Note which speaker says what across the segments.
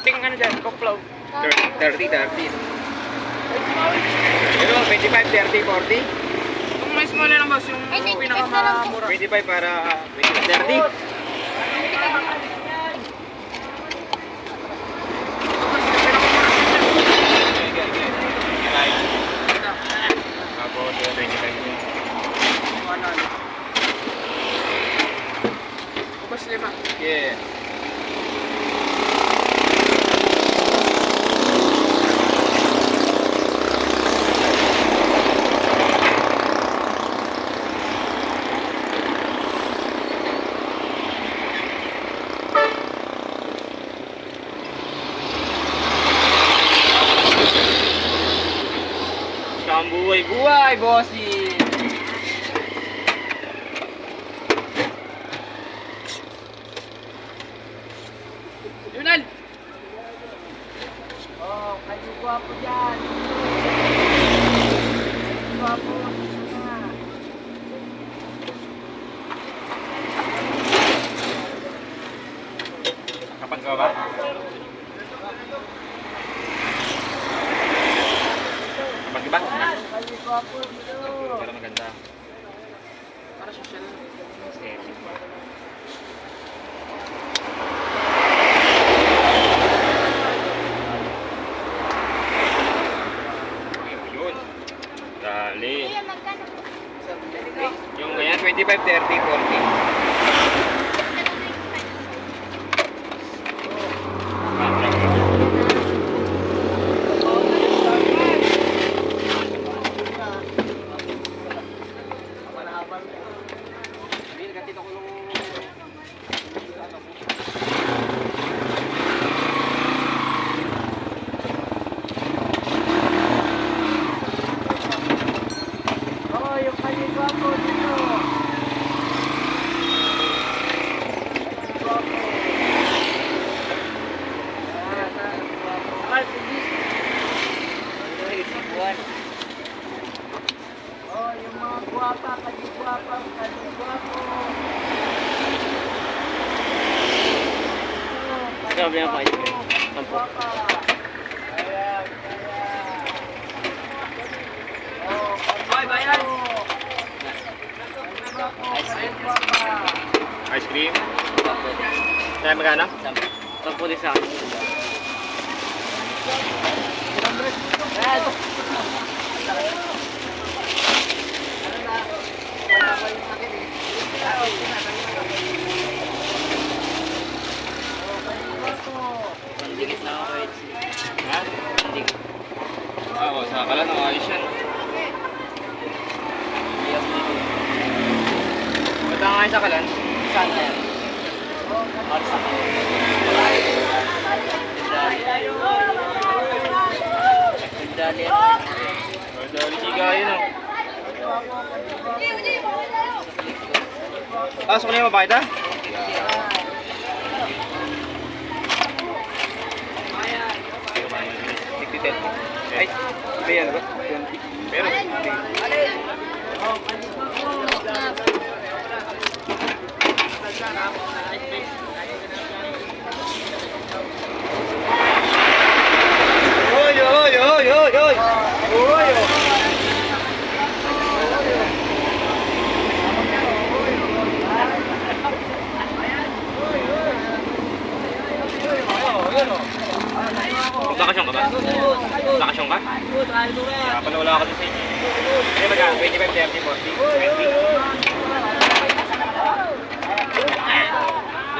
Speaker 1: ating ano dyan, cockflow.
Speaker 2: 30. Ito, 25, 30, 40.
Speaker 1: Yung may small lang boss, yung pinakamamura.
Speaker 2: 25 para 30. Tapos, 25.
Speaker 1: Bus 5.
Speaker 2: Yeah. Ang buhay-buhay, bossy!
Speaker 1: Yunal!
Speaker 3: Oh, kayo gwapo dyan. Gwapo.
Speaker 2: Kapan ka ba? Kapan ka ba?
Speaker 3: Kayo gwapo dito.
Speaker 2: Para maganda.
Speaker 1: Para social.
Speaker 2: Aesthetic ba? Yun. Dali. Yung ganyan, 25, 30, 40.
Speaker 3: Oh, yung kayo gwapo dito. Gwapo. Ay, pugis. Oh, yung mga gwapa, kayo gwapo, kayo gwapo.
Speaker 2: Sabi nga pa,
Speaker 3: Gwapa. Ayan, ayan. Oh,
Speaker 1: Bye, bayan!
Speaker 2: Ice cream. Kaya magkano? 10 sa akin.
Speaker 3: Dikit na ako
Speaker 2: Ha? Oo, sa kala na ayos yan. Ba't ang ayos sa kalan?
Speaker 3: Saan na yan? Para sa Dali.
Speaker 2: Dali siga yun oh. Ah, so kanya mabakit ah? Ay, hindi yan ba? Pero, Oy, oy, oy, oy, oy! Oy, oh! Bakasyon ka ba? Bakasyon ka? Kaya pala wala ako sa inyo. Ano ba ka? 25, 30, 40, 20?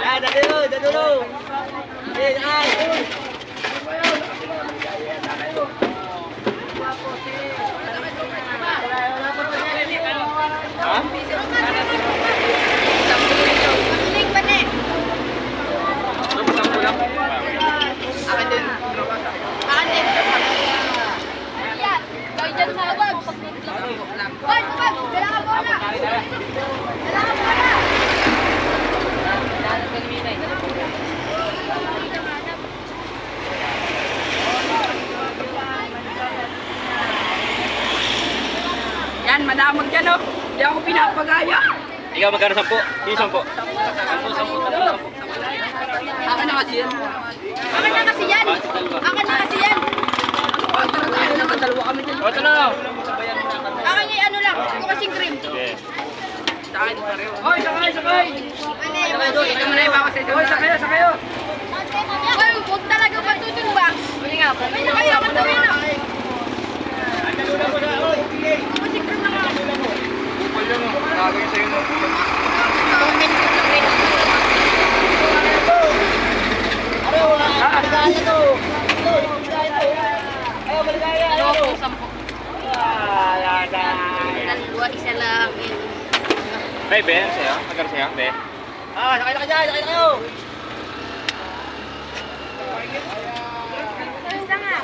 Speaker 3: Ah, dadalo. Ay.
Speaker 2: Ha? Ano ba sampo lang?
Speaker 1: Akin din. Yan, madamag dyan oh. Hindi ako pinapagaya.
Speaker 2: Ikaw magkano 10? Hindi 10.
Speaker 1: Ako na
Speaker 3: kasi yan.
Speaker 4: Akin na kasi yan. Akin na kasi yan.
Speaker 3: Tayo naman, dalawa kami dyan.
Speaker 2: O, ito na.
Speaker 4: Akin yung ano lang. Ito kasing cream.
Speaker 2: Sige.
Speaker 3: Tayo pareho. Hoy, sakay, sakay!
Speaker 4: Ano yung
Speaker 3: Ito mo na yung baka sa Hoy, sakay, sakay!
Speaker 4: Ay, huwag talaga matutulba. Hindi nga po. Ay, nakayo, matawin na. Kasing cream na nga.
Speaker 2: Kupal yun, oh. Nagagay sa'yo, no?
Speaker 4: Comment ko na rin. Loko, 10. Dalawa, isa lang.
Speaker 2: Be, ano sa'yo? Magkano sa'yo, be?
Speaker 3: Sakay na dyan, sakay na kayo!
Speaker 4: Isa nga.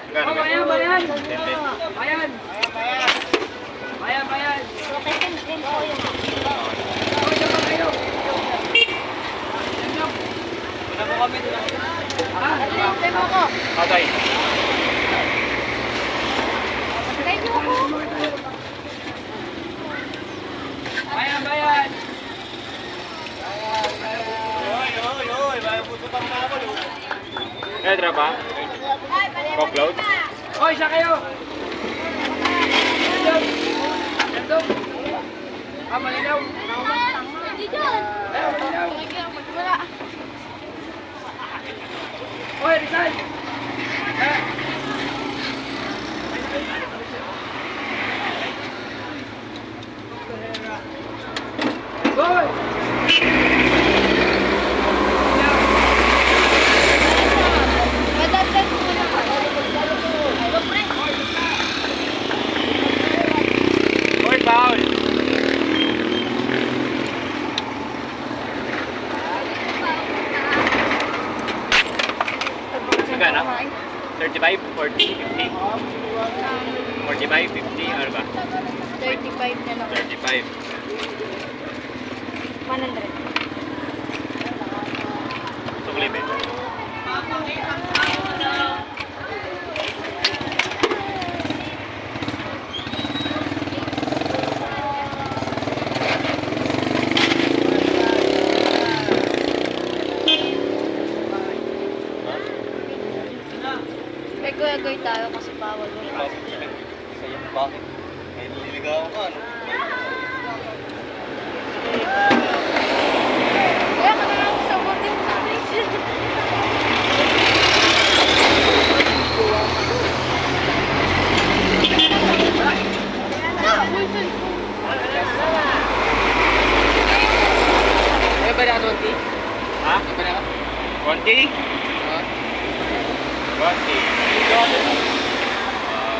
Speaker 2: Magkano, be?
Speaker 3: Bayan, bayan!
Speaker 2: Dente.
Speaker 3: Bayan! Bayan, bayan!
Speaker 4: Location din po yung
Speaker 3: Hoy, sakay kayo! Una po kami doon.
Speaker 4: Demo ko.
Speaker 2: Patay.
Speaker 4: Demo ko.
Speaker 3: Bayan, bayan!
Speaker 2: Eh, drop, ha? Cockload?
Speaker 3: Hoy, siya kayo! Sandok! Malinaw!
Speaker 4: Hindi dyan.
Speaker 3: Malinaw!
Speaker 4: Wala.
Speaker 3: Hoy, Rizal! Hoy!
Speaker 4: Madagdag mo na.
Speaker 2: Oy, foul! Magkano? 35, 40, 50? 45, 50, ano ba?
Speaker 4: 35 na lang.
Speaker 2: 35.
Speaker 4: 100.
Speaker 2: Sukli, be.
Speaker 4: Goy-goy tayo kasi bawal mo.
Speaker 2: Sa'yo, bakit? May nililigaw ka, ano?
Speaker 4: Kaya ka na lang sa bote mo sa place.
Speaker 3: Ay, ba na 20?
Speaker 2: Ha?
Speaker 3: Ay, ba na?
Speaker 2: 1K? 1K.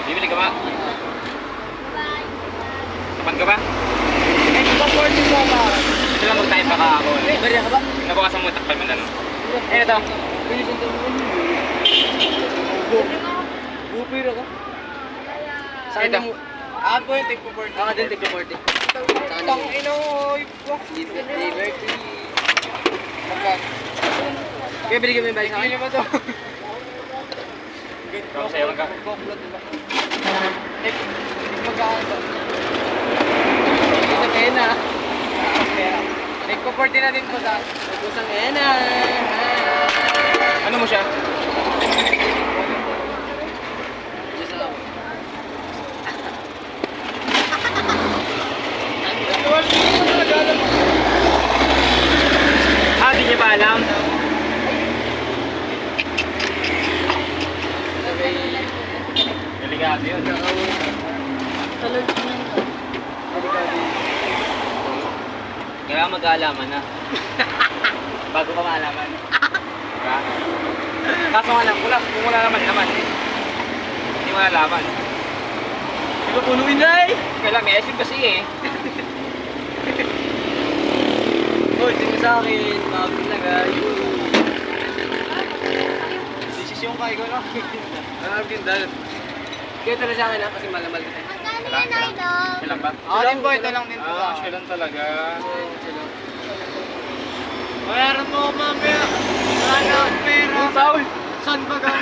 Speaker 2: Bibili ka ba? Tapan ka ba?
Speaker 3: Ay, pag-40 mo ba?
Speaker 2: Ito lang mag-time baka ako.
Speaker 3: Ay, bari ka ba?
Speaker 2: Nabukasan mo takpan mo na, no? Eh, ito.
Speaker 3: Bilisan to mo. Bupira ka? Saan
Speaker 2: Ito.
Speaker 3: mo? Ah, po yung take 40. Ah, din take 40. Saan mo?
Speaker 1: Ino,
Speaker 3: Liberty. Kaya binigyan mo yung balik sa akin?
Speaker 1: ba to?
Speaker 2: Ikaw sa'yo lang ka.
Speaker 3: Goblot, diba? Magkano to? Isang ena. Take 40 na din po sa isang ena.
Speaker 2: Ano mo siya? Ah, di niya ba alam? Delikado yun. Kaya mag-aalaman na. Bago ka maalaman. Diba? Kaso nga lang, kung wala naman, hindi mo nalaman.
Speaker 3: Di ba punuin na eh?
Speaker 2: Kailan, may acid kasi eh.
Speaker 3: Hoy, tingin sa akin. Bago na gayo.
Speaker 2: Desisyon ka, ikaw lang.
Speaker 3: Ang ganda. Kaya talaga sa akin ha, kasi malamal kita.
Speaker 2: Kailan ba?
Speaker 1: Din po, ito lang din po.
Speaker 2: Ah, kailan talaga?
Speaker 3: Bayaran mo, mamaya. Wala na akong pera.
Speaker 2: Foul!
Speaker 3: Saan ba ka?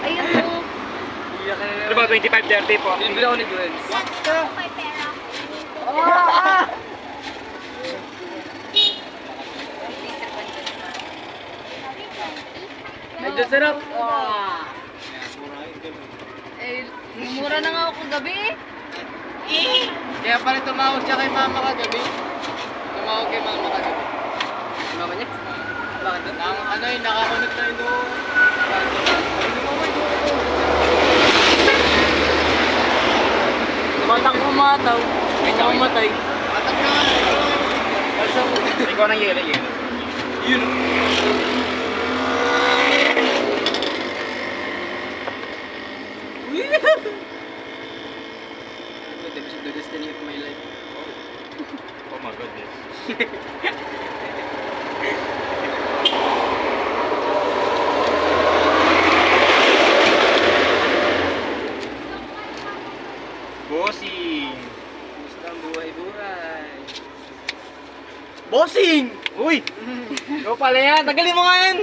Speaker 4: Ayun mo.
Speaker 3: Iyak ka na
Speaker 2: Ano ba, 25, 30 po?
Speaker 3: Bibili ako ni Gwen.
Speaker 4: May pera.
Speaker 3: Medyo sarap.
Speaker 4: Eh, mura na nga ako kagabi.
Speaker 3: Kaya pala tumawag siya kay mama kagabi. Tumawag kay mama kagabi. Mama niya? Bakit? Ano yun, nakakunot na yun doon.
Speaker 1: Batang kumataw. May namatay.
Speaker 3: Matak na nga. Balsa mo.
Speaker 2: Ikaw nang yelo.
Speaker 3: Yun. The destiny of my life.
Speaker 2: Oh my goodness. Bossing!
Speaker 3: Gusto ang buhay-buhay.
Speaker 2: Bossing! Uy! Ikaw pala yan! Tagalin mo nga yan!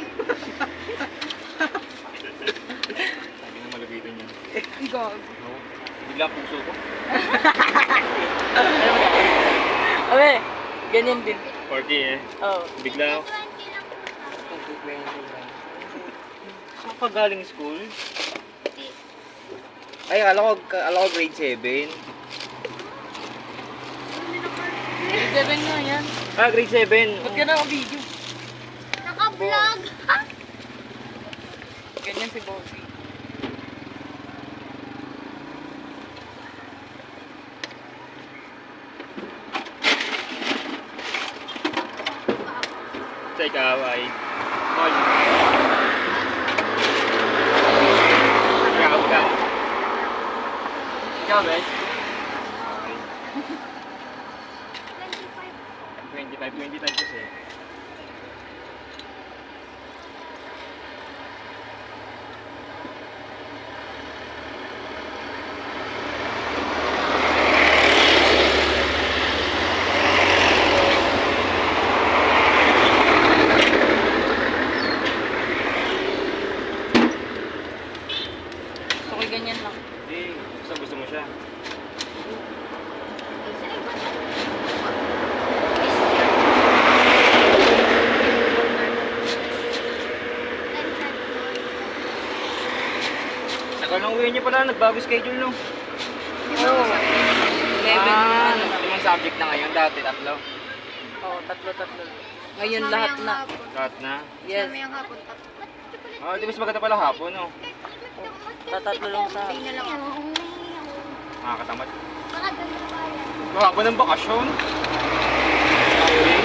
Speaker 2: Sabi na malapitan yan.
Speaker 4: Gag.
Speaker 2: No? Bigla ang puso ko.
Speaker 1: Awe, ganyan din.
Speaker 2: 40 eh.
Speaker 1: Oo.
Speaker 2: Bigla ako. Kakagaling school? Ay, akala ko grade 7.
Speaker 1: Grade 7 nga yan.
Speaker 2: Ah, grade 7.
Speaker 1: Ba't ka naka-video?
Speaker 4: Naka-vlog.
Speaker 1: Ganyan si Bossy.
Speaker 2: Sa ikaw ay mall. Ikaw ka.
Speaker 3: Ikaw, Ben?
Speaker 2: 25 kasi.
Speaker 1: Gusto ko ganyan lang.
Speaker 2: Hindi, gusto mo siya. Tagal nang uwi niyo pala, nagbago schedule no?
Speaker 1: Oo. 11,
Speaker 2: Ah,
Speaker 1: ano na.
Speaker 2: 5 subject na ngayon, dati 3.
Speaker 1: Oo, tatlo. Ngayon lahat na.
Speaker 2: Lahat na.
Speaker 1: Yes.
Speaker 4: Mamayang hapon.
Speaker 2: Ah, di mas maganda pala hapon no?
Speaker 1: Tatatlo lang sa
Speaker 4: Tingin na lang ako.
Speaker 2: Nakakatamad.
Speaker 4: Baka ganun pa yan.
Speaker 2: Hapon ng bakasyon. Okay.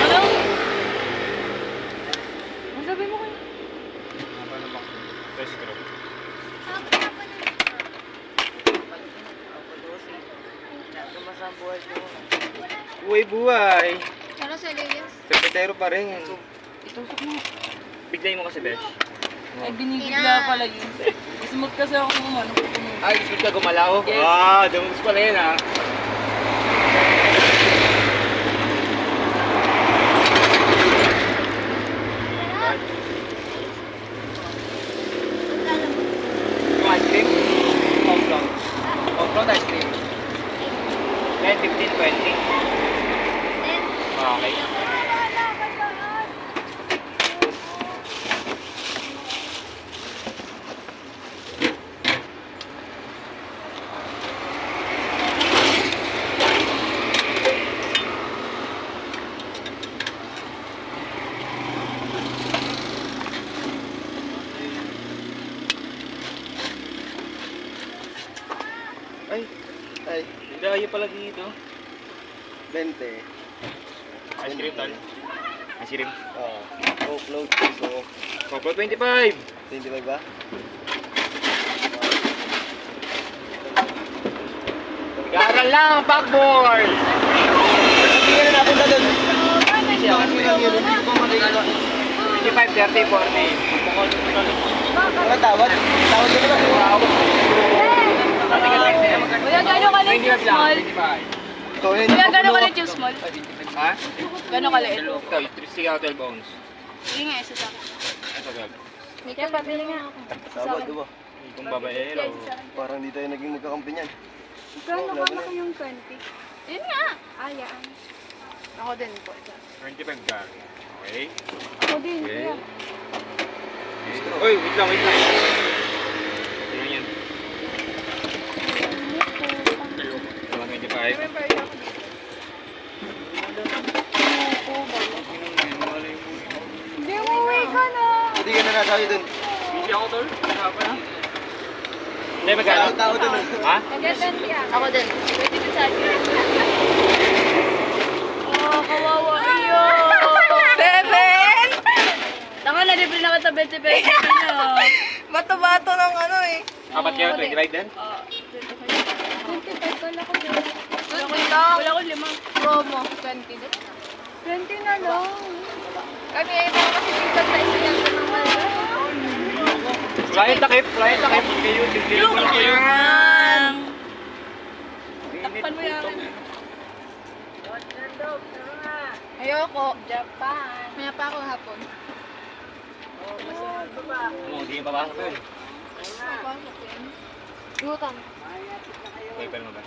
Speaker 1: Ano? Ang sabi mo kayo?
Speaker 2: Hapon ng bakasyon. Best group.
Speaker 1: Kumasa ang buhay ko.
Speaker 2: Buhay!
Speaker 4: Ano sa Lilias?
Speaker 2: Pepetero pa rin.
Speaker 1: Itusok mo.
Speaker 2: Biglayin mo kasi, Besh.
Speaker 1: Ay, binibigla pala yun. Smooth kasi ako kumano.
Speaker 2: Ay, gusto ka gumalaw?
Speaker 1: Yes.
Speaker 2: Ah, damus pala yun ah. Yung ice cream? Compound. Compound ice cream. 10, 15, 20. Okay.
Speaker 3: Ay,
Speaker 2: Dayo pala dito.
Speaker 3: 20.
Speaker 2: Ice cream tal. Ice cream.
Speaker 3: Coke load. So,
Speaker 2: Coco 25.
Speaker 3: 25 ba?
Speaker 2: Garal lang, backboard!
Speaker 3: Hindi ka na napunta doon.
Speaker 2: Siya, hindi ko makikita. 25, 30, 40.
Speaker 3: Mga tawad? Tawad ka na ba? Wow.
Speaker 1: Kuya, gano'n kalit yung small?
Speaker 2: 25.
Speaker 3: So, yun
Speaker 1: Kuya,
Speaker 3: yung
Speaker 1: gano'n
Speaker 3: papuno.
Speaker 1: kalit yung small?
Speaker 2: Ha?
Speaker 1: Gano'n kalit?
Speaker 2: Ito, 3 out 12 ounce.
Speaker 1: Sige nga, isa sa akin.
Speaker 2: Ito, 12.
Speaker 1: Kaya pabili nga ako.
Speaker 3: Tawad, diba?
Speaker 2: Kung babaero.
Speaker 3: Parang di tayo naging magkakampi niyan.
Speaker 4: Gano'n kalaki yung 20?
Speaker 1: Yun nga.
Speaker 4: Ayaan.
Speaker 1: Ako din po.
Speaker 2: 25 gar. Okay.
Speaker 4: Ako din,
Speaker 2: Okay.
Speaker 4: kuya.
Speaker 2: Uy, wait lang, wait lang. Yan yan. 125.
Speaker 4: Hindi, umuwi ka na.
Speaker 3: Hindi ka na nasabi dun.
Speaker 2: Busy ako, tol. Hapon na. Hindi, magkano?
Speaker 3: Tao dun.
Speaker 2: Ha?
Speaker 4: Ako din. Pwede ka sa akin. Oh, kawawa iyo. Beben! Tanga na, libre na kita 20 pesos na.
Speaker 1: Bato-bato ng ano eh.
Speaker 2: Apat kayo, 25 din?
Speaker 4: 25 pala ko din.
Speaker 1: Wala
Speaker 4: ko 5. Promo, 20 din. 20 na lang.
Speaker 1: Kami ay mga kasi tingkat sa isa yan ng wala.
Speaker 2: Wala yung takip, wala yung takip. Kayo, tigil mo lang kayo.
Speaker 4: Takpan mo yan.
Speaker 1: Ayoko.
Speaker 4: Japan.
Speaker 1: Maya pa ako hapon.
Speaker 2: Ano, hindi yung papasok yun.
Speaker 1: Papasok yan.
Speaker 4: Utang.
Speaker 2: Paper mo ba?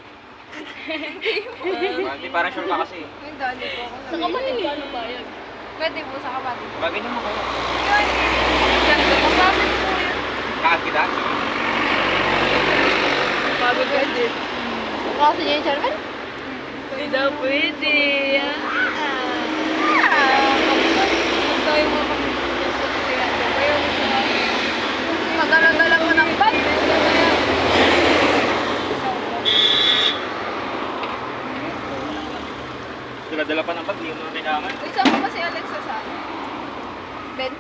Speaker 2: Hindi, parang sure ka kasi.
Speaker 1: Ay, dali po ako.
Speaker 4: Sa kapatid ko ano bayag?
Speaker 1: Pwede po sa kapatid.
Speaker 2: Bagay naman kayo.
Speaker 1: Ganda pa sabi po yun.
Speaker 2: Kaat kita?
Speaker 1: Pagod ka din.
Speaker 4: Kasi niya yung charman?
Speaker 1: Hindi daw pwede. Padala-dala ko ng bag.
Speaker 2: Dala-dala pa ng bag, hindi mo na kailangan.
Speaker 1: Isa mo ba si Alexa sa akin? Ben?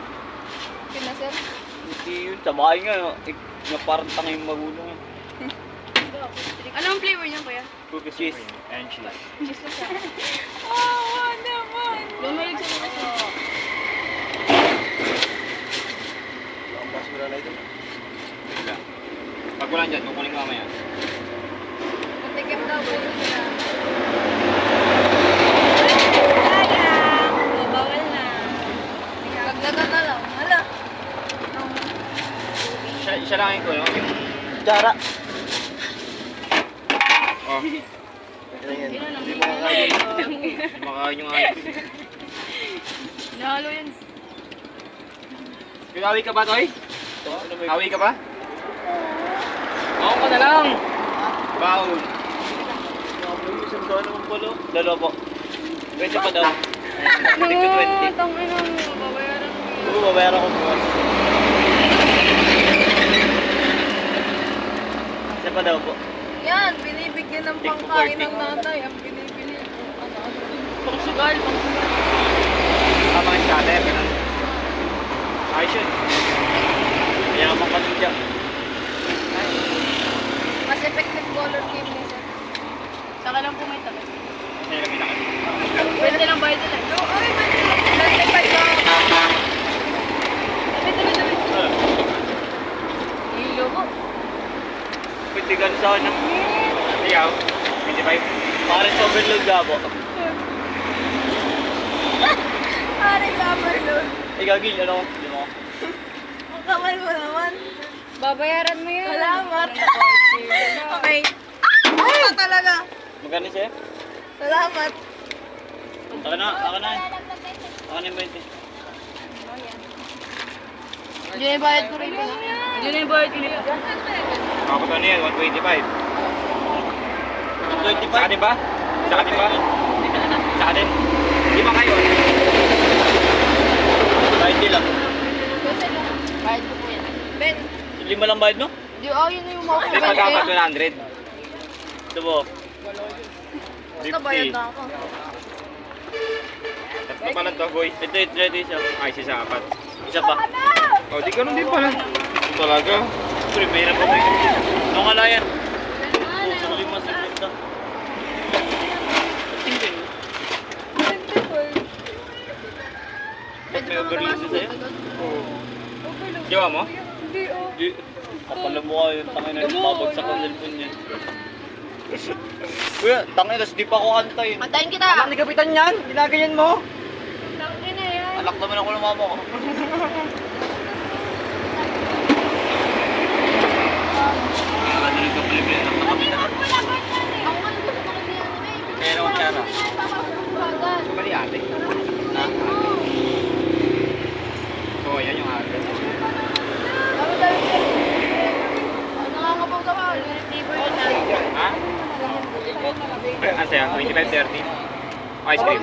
Speaker 1: Pinasel?
Speaker 2: Hindi yun, sa bahay nga. Na parang tanga yung magulang.
Speaker 1: Anong flavor niya kuya?
Speaker 2: Cookies cheese and cheese.
Speaker 1: Cheese na siya. Oh, naman.
Speaker 4: Lumalig sa mga.
Speaker 2: Wait lang. Pag wala dyan, kukunin ko mamaya.
Speaker 1: Patikim daw po sila.
Speaker 4: Bawal na.
Speaker 1: Dagdagan na lang. Hala.
Speaker 2: Isa lang ko, no? Yung...
Speaker 3: Jara.
Speaker 2: Oh,
Speaker 3: Hindi mo kakain.
Speaker 2: makain yung ayos.
Speaker 4: Nahalo yan.
Speaker 2: Yung awi ka ba, Toy? Awi ka ba? Oo ka na lang. Baon.
Speaker 3: Isang doon naman pala.
Speaker 2: Dalawa po. 20 pa daw. Tigto 20.
Speaker 4: Tangin ang babayaran mo yan.
Speaker 3: Oo, babayaran ko po.
Speaker 2: Isa pa daw po.
Speaker 1: Yan, binibigyan ng
Speaker 2: Take
Speaker 1: pangkain
Speaker 2: for
Speaker 1: ng nanay. Ang binibili ko. Ano?
Speaker 4: Pangsugal, pangsugal.
Speaker 2: Tama yung scatter. Ganun. Ayos yun. Kaya ka pang panig dyan.
Speaker 1: Mas effective color game niya siya.
Speaker 4: Saka lang po may tabi.
Speaker 2: Kaya kami nakit.
Speaker 4: Pwede lang bayad nila.
Speaker 1: No, ay, 25 lang.
Speaker 4: Tabi. Hilo ko.
Speaker 2: Pwede ka sa ano? Ikaw? 25? Parang sa overload ka po.
Speaker 1: Pare, overload.
Speaker 2: Ikaw, Gil, ano? Hindi mo.
Speaker 1: Ang kamay mo naman.
Speaker 4: Babayaran mo yan.
Speaker 1: Salamat. Okay. Ay, talaga.
Speaker 2: Magkano siya?
Speaker 1: Salamat.
Speaker 2: Ako na. Ako na yung 20.
Speaker 4: Hindi na yung bayad ko rin. Hindi na yung bayad ko rin.
Speaker 2: Ako pa niyan, 125. 125? Sa atin ba? Sa atin ba? Sa atin? Di ba kayo? Bayad nila.
Speaker 4: Bayad ko po yan.
Speaker 1: Ben,
Speaker 2: Lima lang bayad, no?
Speaker 4: Di, yun na yung mga
Speaker 2: Hindi, pagkapat 100. Ito po.
Speaker 1: basta bayad na ako.
Speaker 2: Tatlo pa lang to, boy. Ito isa. Ay, isa apat. Isa pa. Oh, di ganun din pala. Ito talaga. Siyempre, mahirap pa rin. Anong kalayan? Puso lima sa kwenta. Tingin. May overload na sa'yo? Oo. Diwa mo?
Speaker 1: Hindi, oh.
Speaker 2: Di. Kapala mo kayo. Tangin na babagsak ang cellphone niya. Kuya, tangin, tas di pa ako antayin.
Speaker 4: Antayin kita!
Speaker 2: Anak ni Kapitan yan! Ginaganyan mo!
Speaker 4: Tangin na yan.
Speaker 2: Anak naman ako ng mama ko. Ano rin ka pala anak na Kapitan?
Speaker 4: Ako nga gusto ko kasi yan.
Speaker 2: Kaya naman siya na.
Speaker 4: Bagal.
Speaker 2: Bali ate. Ha? Oo, yan yung ate. 25-30. Ice cream.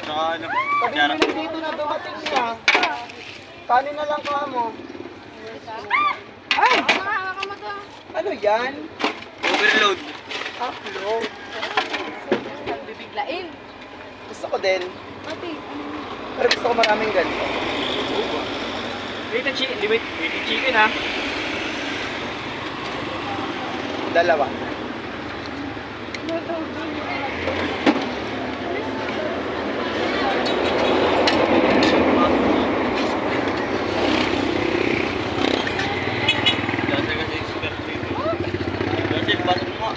Speaker 3: Tsaka ano, kutsara. Dito na dumating niya. Kanin na lang ka mo. Ay! Ano yan? Overload. Upload.
Speaker 1: Bibiglain.
Speaker 3: Gusto ko din.
Speaker 1: Ate,
Speaker 3: Pero gusto ko maraming ganito.
Speaker 2: Wait chicken ha.
Speaker 3: Dalawa.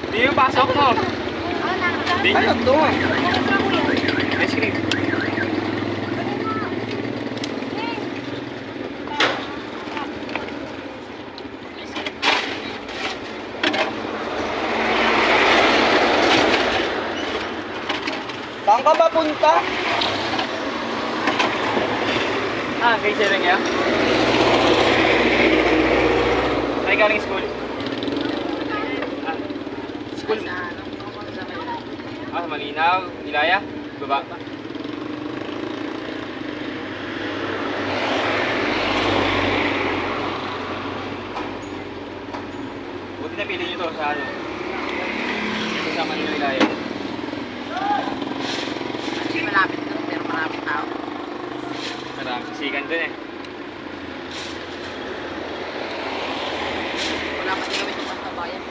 Speaker 2: Hindi yung pasok mo. Hindi.
Speaker 3: Ano to?
Speaker 2: Ice cream.
Speaker 3: Saan ka papunta?
Speaker 2: Kay Sir niya? Ay, galing school. School. Malinaw. Ilaya? Baba. Buti na pili nyo to sa ano. Sa Manila Ilaya.
Speaker 4: Malapit na, pero maraming tao.
Speaker 2: Maraming sisikan dun eh.
Speaker 4: Wala pa din kami tumas na bayan.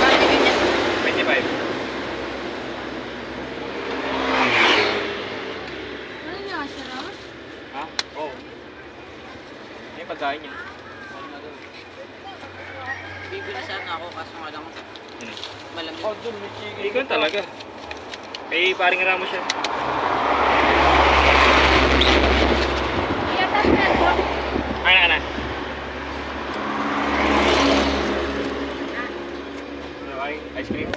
Speaker 4: Bakit ganyan?
Speaker 2: 25.
Speaker 1: ano nga, sarap?
Speaker 2: Ha? Oo. May pagkain niya.
Speaker 4: Bibili sana ako kaso nga lang
Speaker 2: Ano?
Speaker 4: malamig.
Speaker 3: Oh, dun, may chicken.
Speaker 2: Ikaw talaga. Eh, paring Ramos siya.
Speaker 1: Iatas na ito.
Speaker 2: Ay, na. Ano, ay, ice cream.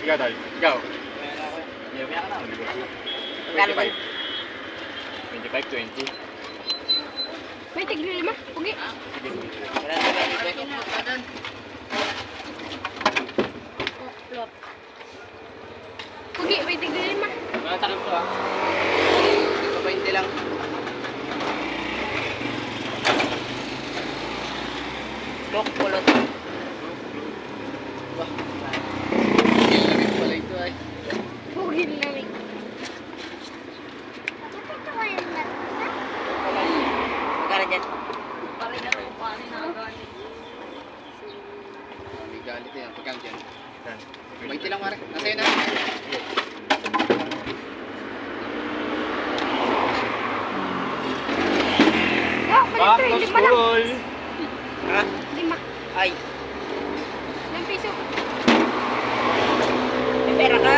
Speaker 2: Ikaw, Tol. Ikaw. Iya, kaya ka na.
Speaker 4: Magkano ba?
Speaker 2: 25, 20.
Speaker 1: May tigli lima. Ugi.
Speaker 4: Wala na ba? Ibig ko pa doon.
Speaker 1: Plot. Ugi, may tigli lima.
Speaker 2: Wala takip ko ah.
Speaker 3: Ito 20 lang.
Speaker 4: Coke, pulot.
Speaker 3: Lamig pala ito ay.
Speaker 1: Ugi lamig.
Speaker 4: Magkano dyan?
Speaker 3: May galit yan. Pagkang dyan.
Speaker 2: Yan.
Speaker 3: 20 lang mare. Nasa'yo na.
Speaker 1: Ah,
Speaker 2: Back
Speaker 1: balik
Speaker 2: to
Speaker 1: to. Lima lang.
Speaker 2: school!
Speaker 3: Ha?
Speaker 1: Lima.
Speaker 3: Ay.
Speaker 1: Ilang piso?
Speaker 4: May pera ka.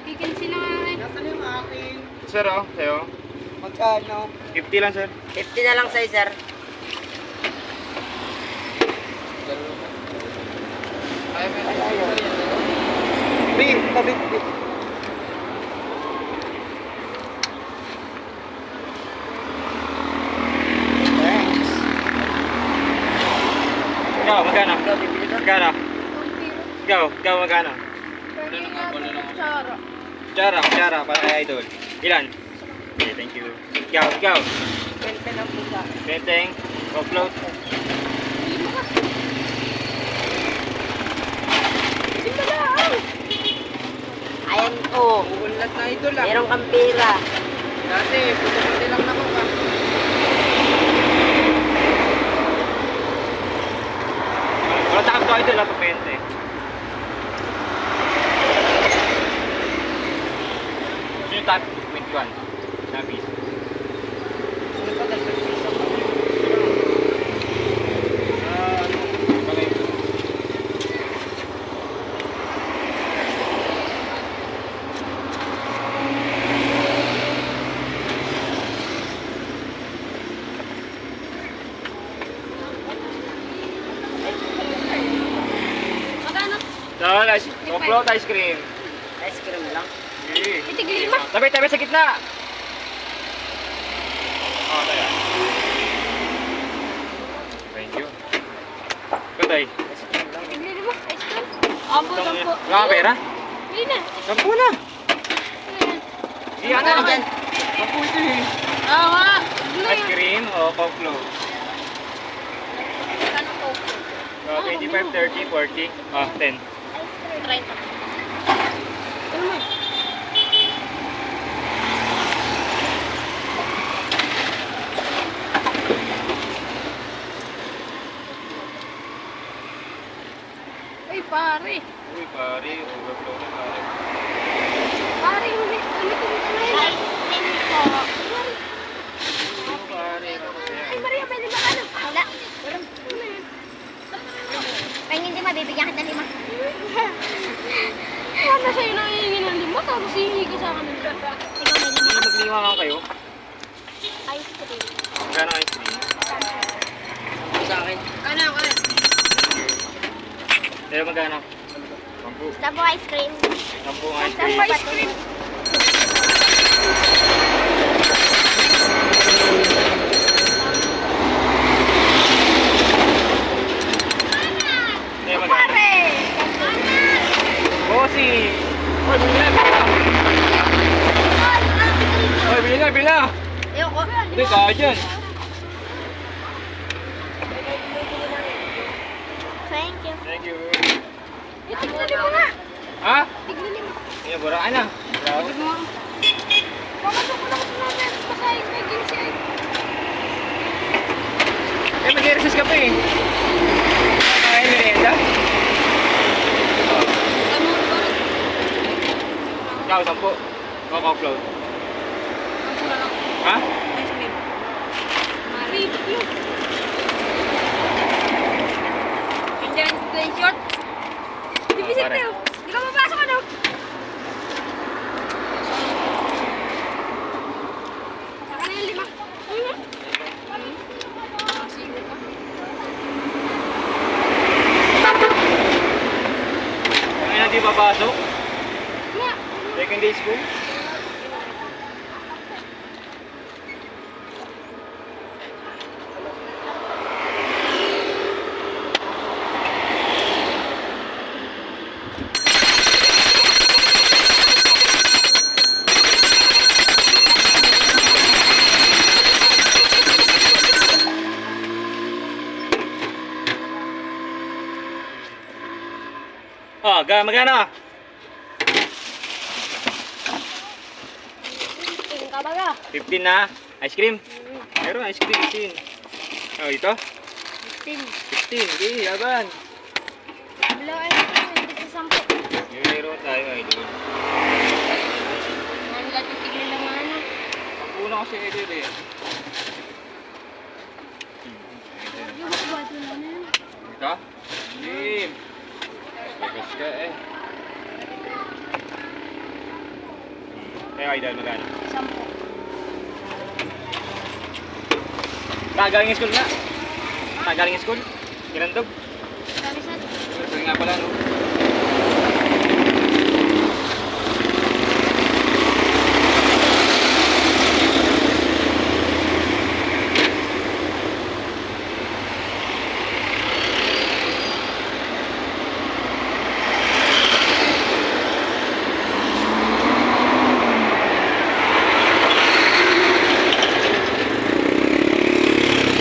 Speaker 1: Vacancy na nga eh.
Speaker 3: Nasaan yung akin?
Speaker 2: Sir, oh, sa'yo.
Speaker 3: Magkano?
Speaker 2: 50 lang, sir.
Speaker 4: 50 na lang sa'yo, sir.
Speaker 3: Ay, may ayaw. Bing, tabit. Thanks.
Speaker 2: Ikaw, magkano?
Speaker 4: Ikaw, bibili ka?
Speaker 2: Magkano? Ikaw, magkano?
Speaker 1: Sara.
Speaker 2: Kutsara, para kay Idol. Ilan? Okay, thank you. Ikaw.
Speaker 4: 20 lang po sa akin.
Speaker 2: Benteng, offload.
Speaker 4: Ayan, oh.
Speaker 3: Uulat na ito lang.
Speaker 4: Meron kang pera.
Speaker 3: Dati, puti-puti lang naman ka.
Speaker 2: Wala takap to Idol, ha, pagpente. Sino yung top? 21. Sabi.
Speaker 3: Ano pa kasi piso?
Speaker 2: Bagay.
Speaker 4: Magkano?
Speaker 2: Dahil chocolate ice cream.
Speaker 3: Ice cream lang.
Speaker 2: Sige.
Speaker 4: Itigil mo.
Speaker 2: Tabi sa gitna. Oh, tayo. Thank you. Kuday.
Speaker 4: Itigil mo. Ice cream. Apo, sampo.
Speaker 2: Wala ka pera?
Speaker 4: Hindi na.
Speaker 2: Sampu na. Sige, ano
Speaker 3: Ano
Speaker 2: na
Speaker 3: dyan?
Speaker 2: Sampu ito eh.
Speaker 4: Oo nga.
Speaker 2: Ice cream o Coke float?
Speaker 4: Magkano po?
Speaker 2: 25, 30, 40. 10.
Speaker 4: 30. Ano mo? Uy, pare.
Speaker 2: Uy, pare. Overflow na pare.
Speaker 4: Pare, ulit ko na yun.
Speaker 2: Oh, pare.
Speaker 4: Ay, Maria, pwede ba ano?
Speaker 5: Wala. Pag hindi mabibigyan kita 5.
Speaker 4: Ano sa'yo nang hihingi ng lima, tapos hihingi ka sa akin ng lima.
Speaker 5: Ikaw may 5.
Speaker 2: Hindi maglima nga kayo.
Speaker 5: Ice cream.
Speaker 2: Magkano ice cream?
Speaker 3: Sa akin.
Speaker 4: Ano, ano?
Speaker 2: Pero magkano? 10.
Speaker 5: Sabo ice cream.
Speaker 2: 10 ice
Speaker 5: Sabo
Speaker 2: cream.
Speaker 5: ice cream.
Speaker 2: Eh, magkano? Bossy! Hoy, bili na! Hoy, bili na!
Speaker 5: Ayoko.
Speaker 2: Hindi, kaya dyan.
Speaker 5: Thank you.
Speaker 2: Thank you.
Speaker 4: Tignan mo nga.
Speaker 2: Ha?
Speaker 4: Tignan mo.
Speaker 2: Iya, burang ka na. Bravo.
Speaker 4: Papasok ko lang sa namin. Pasahin may ginsi ay.
Speaker 2: Eh, mag-i-recess ka pa eh. Kakain merienda?
Speaker 4: Ano ba?
Speaker 2: Ikaw, 10. Coco float.
Speaker 4: Ang sura lang.
Speaker 2: Ha?
Speaker 4: Ice cream. Mari, yun. Andyan, plain short. Di visit
Speaker 2: pare.
Speaker 4: tayo. Di ka mapasok ano? Saka na yung 5. Sige ka.
Speaker 2: Kaya na di papasok?
Speaker 4: Nga.
Speaker 2: Second day school? Oh, magkano?
Speaker 4: Tingin ka baga.
Speaker 2: 15 na. Ice cream? Meron ice cream 15. Oh, ito?
Speaker 4: 15.
Speaker 2: 15. Okay, yaban.
Speaker 4: Below ay hindi sa 10.
Speaker 2: Meron tayo idol.
Speaker 4: Ano lahat yung tignan ng ano?
Speaker 2: Ang una kasi idol eh.
Speaker 4: Yung makabado na yun.
Speaker 2: Ito? Jim. Bagas ka eh. Kaya idol magkano?
Speaker 4: 10.
Speaker 2: Galing school nga. Galing school. Kinandog.
Speaker 4: Sabi sa
Speaker 2: Sorry nga pala no.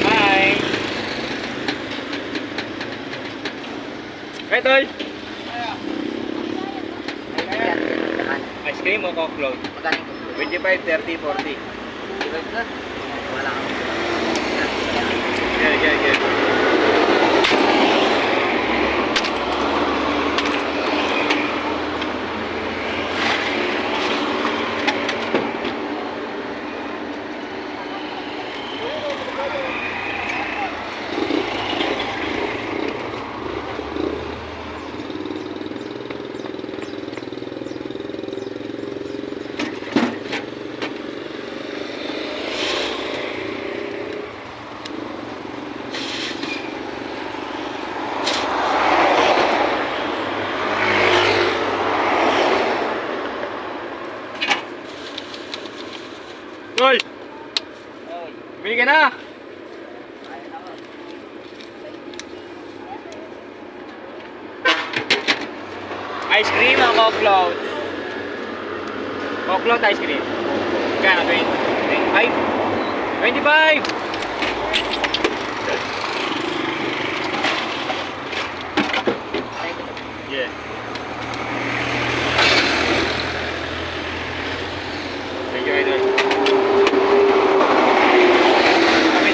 Speaker 2: Hi. Hey, tol. Ice cream o Coke float?
Speaker 3: Magaling ko.
Speaker 2: 25, 30, 40.
Speaker 3: Wala kang.
Speaker 2: Good. ka na! Ice cream o Coke float? Coke float ice cream. Kaya 25? 25! Yeah. Thank you, Idol.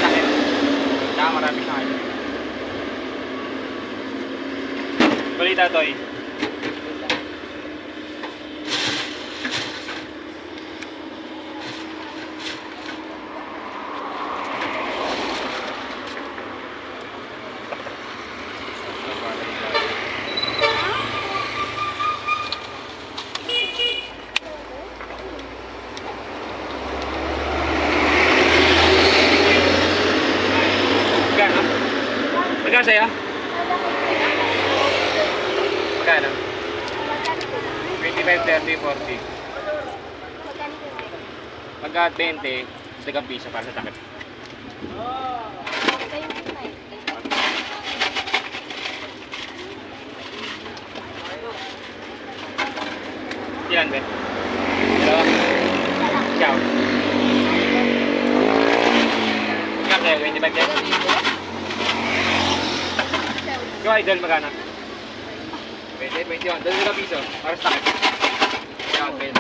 Speaker 2: Takit. Saka marami sa akin. Balita, Toy. Magkano? Magkano sa'yo? Magkano? 25, 30, 40. Pagka 20, dagang piso para sa takip. Ilan, Ben? Dalawa? Ciao. Magkano sa'yo? 25 din? Yung Idol, magkano? 20, 21. Dagang piso para sa takip. Ciao, Ben.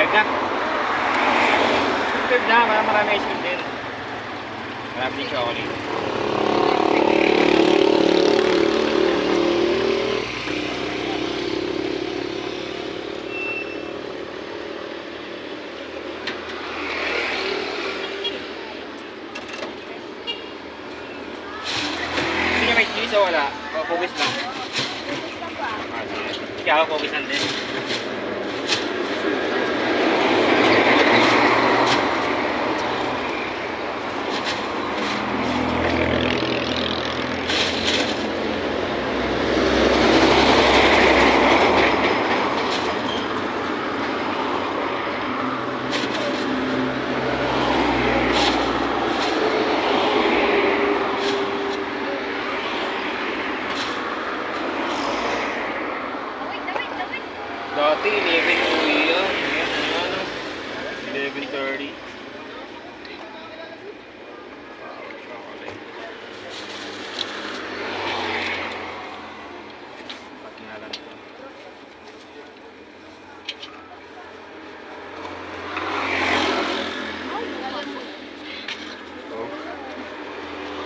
Speaker 2: Na. Subscribe na, marami ice cream din. Marami din chocolate. Hindi niya may cheese o wala? O, pugis lang. Ah, sige. Ikaw, pugis lang din. Dati, 11 uwi yan. Ayan, 11:30. Pagkinalan ito. Ito.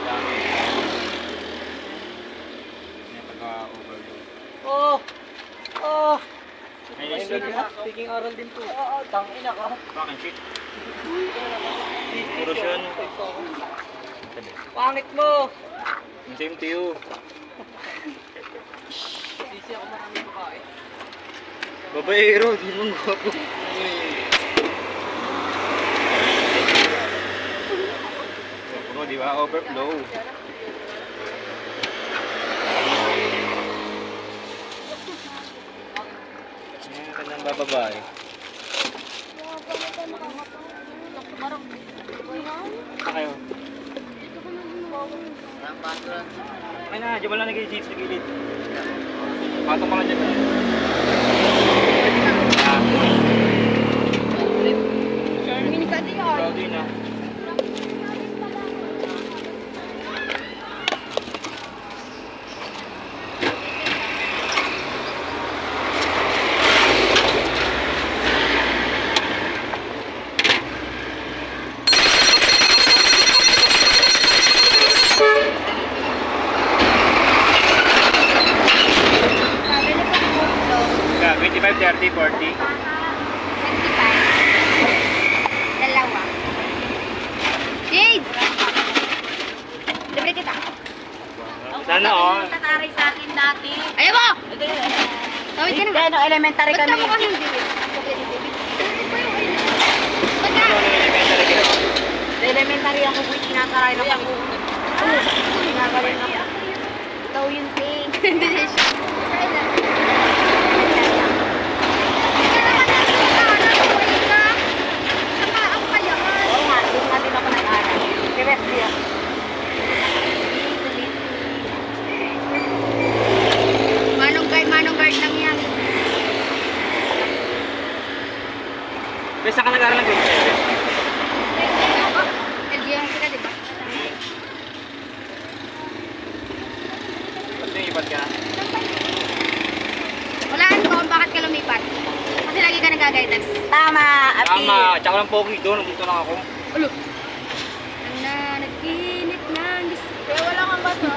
Speaker 2: Dami. Yan, pagka-overload. Ayun,
Speaker 3: Speaking oral din po. Oo, tangina ka.
Speaker 2: Fucking shit. Puro siya, no?
Speaker 3: Pangit mo.
Speaker 2: Same to you.
Speaker 3: Sisi ako maraming babae.
Speaker 2: Babaero, di mo gwapo. Gwapo mo, di ba? Overflow. Ayan, kanyang bababae. Saan kayo? Ay na, dyan mo lang nag-i-seats sa gilid. Patong ka lang dyan.
Speaker 1: Charming ka din yun.
Speaker 2: Ikaw din ah.
Speaker 1: Sabi na pag muklo,
Speaker 2: 25, 30, 40.
Speaker 1: 25. Dalawa. Jade! Libre kita.
Speaker 2: Sana all.
Speaker 4: Tataray sa akin dati.
Speaker 1: Ayaw mo! Tawid ka na.
Speaker 4: Hindi, no, elementary
Speaker 1: Ba't ka
Speaker 4: kami.
Speaker 1: mo kami yung bibig? Ba't ka?
Speaker 2: Ano yung elementary ginawa?
Speaker 4: Sa elementary ako po, tinataray na kami. Tinataray na kami.
Speaker 1: Ikaw yun, Jade. Hindi siya. Try na. Hindi ka naman nagsuka. Nakuha ka. Saka ang kayaman.
Speaker 4: Oo nga, doon nga din ako nag-aral. Kaya siya.
Speaker 1: Manong guard lang yan.
Speaker 2: Bes, saan ka nag-aaral ng grade 7?
Speaker 1: LGS ka, di ba?
Speaker 2: Ba't lumipat ka?
Speaker 1: Walaan ko kung bakit ka lumipat. Kasi lagi ka nag-guidance.
Speaker 4: Tama, Api.
Speaker 2: Tama, tsaka lang pogi doon, nandito lang ako.
Speaker 1: Ulo. Nanaginip ng gusto. Kaya wala kang bato.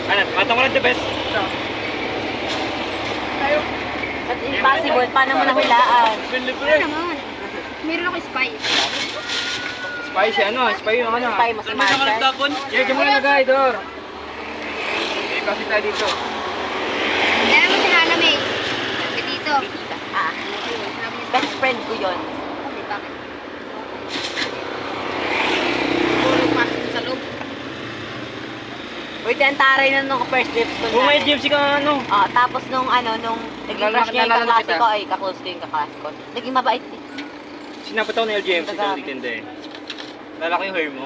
Speaker 2: Ano, matang ko lang the best.
Speaker 1: Tayo.
Speaker 4: That's impossible. Paano mo nahulaan?
Speaker 1: Ano naman? Meron ako spy.
Speaker 2: Spicy, ano? Spicy yung ano?
Speaker 4: Spy mo si Marshall.
Speaker 2: Yeah, dyan mo na lagay, Dor. Eh, kasi tayo dito.
Speaker 1: Kaya mo si Hana May. Dito.
Speaker 4: Ah,
Speaker 1: Sabi niya
Speaker 4: best friend ko yun.
Speaker 1: Okay, bakit? Puro pasok sa loob.
Speaker 4: Uy, taray na nung first lips ko
Speaker 2: Kung may
Speaker 4: na.
Speaker 2: gypsy ka, ano?
Speaker 4: Ah, tapos nung naging crush niya yung
Speaker 2: Nalala
Speaker 4: kaklase
Speaker 2: kita.
Speaker 4: ko, ay kaklase ko yung kaklase ko. Naging mabait din.
Speaker 2: Sinapat ako ng LGMC sa
Speaker 4: Taga-
Speaker 2: weekend eh. Lalaki yung hair mo,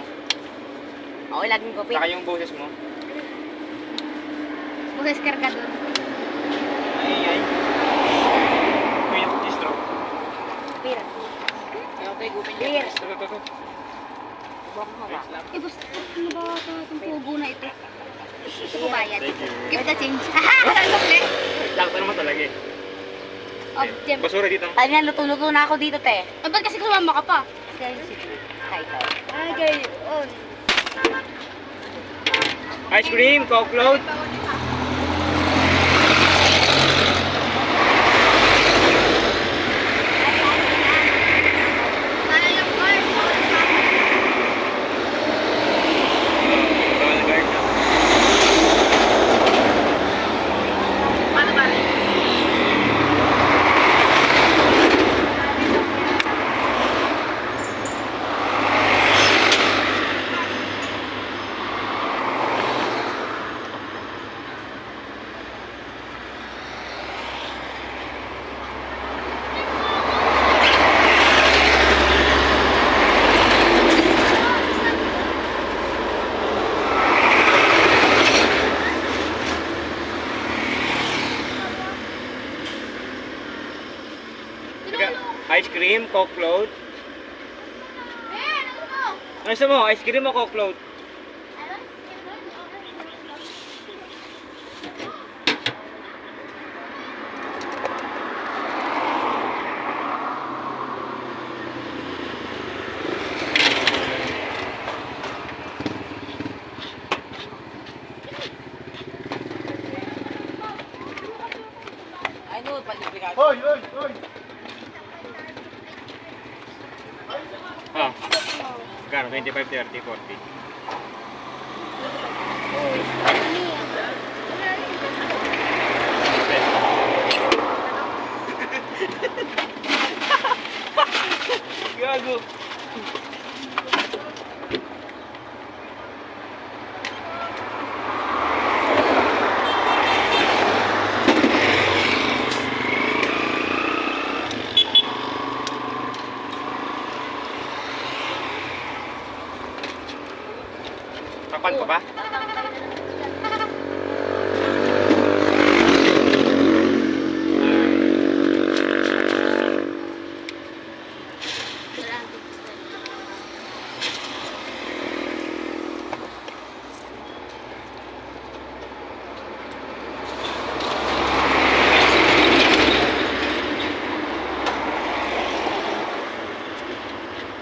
Speaker 4: Oo, laging ko
Speaker 2: saka yung boses mo.
Speaker 1: Buses karga doon.
Speaker 2: Ay. Wait, distro.
Speaker 4: Pira. Pira.
Speaker 2: Ito.
Speaker 4: Buwak mo ba?
Speaker 1: Eh, basta ano ba itong pugo na ito? Ito ko bayad.
Speaker 2: Thank you.
Speaker 1: Give the change. Haha! Sukle!
Speaker 2: Lakta naman talaga eh.
Speaker 1: Oh, Jem.
Speaker 2: Basura dito.
Speaker 4: Tayo na, luto-luto na ako dito, te.
Speaker 1: Eh, ba't kasi sumama ka pa?
Speaker 4: Title.
Speaker 1: Ay, gayon.
Speaker 2: Ice cream, Coke float.
Speaker 1: Sana yung guard.
Speaker 2: Bawal guard na.
Speaker 1: Paano ba?
Speaker 2: Ice cream, Coke float. Ano gusto mo? Ice cream o Coke float?
Speaker 4: Ay, no, pag-ibigay.
Speaker 3: Hoy!
Speaker 2: Ah. Kano? 25, 30, 40. Gago. Takpan ko ba?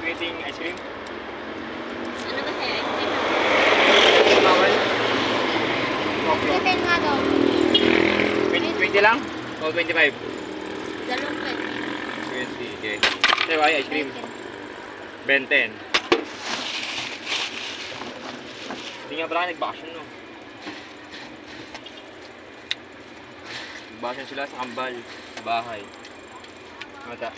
Speaker 2: Waiting ice cream?
Speaker 5: Ano ba sa'yo?
Speaker 2: Bawal? Coke float.
Speaker 1: Seven nga daw.
Speaker 2: 20 lang? O 25?
Speaker 5: Dalawang pwede.
Speaker 2: 20, okay. Diba, ice cream? 20. Hindi nga pala nag-vacation, no? Nag-vacation sila sa kambal, sa bahay. Mata.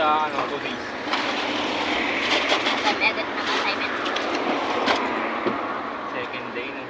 Speaker 2: sa 2 days.
Speaker 5: Kami agad naka-assignment.
Speaker 2: Second day na.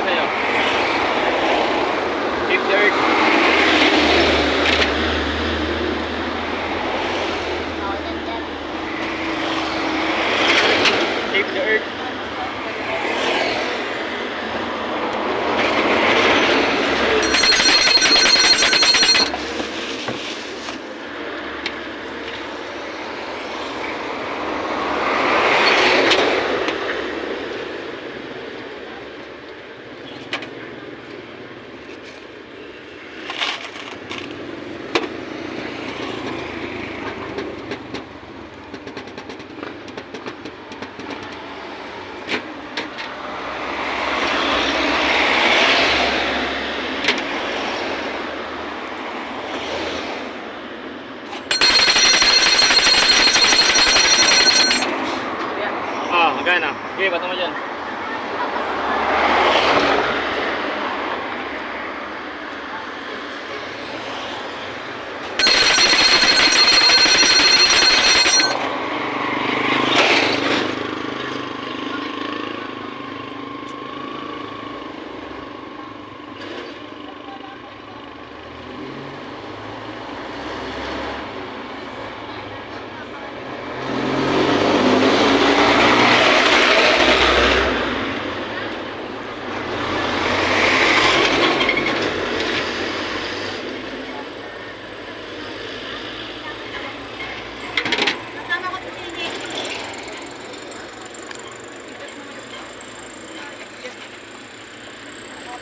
Speaker 2: Sa'yo? Keep the earth.
Speaker 5: Ako din dyan.
Speaker 2: Keep the earth. Magana. Okay, bato mo dyan.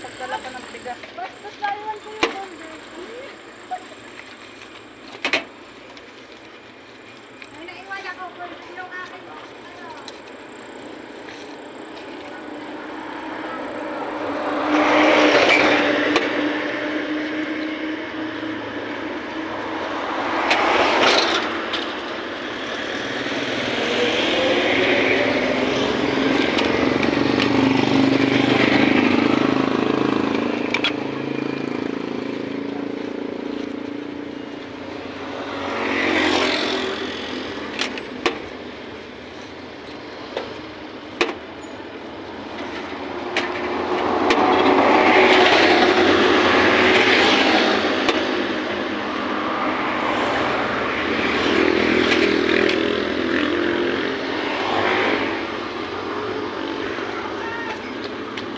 Speaker 1: Pagdala ka ng tigas.
Speaker 4: Bastos laliwan ko yung bomber.
Speaker 1: May naiwala ko kung yung akin.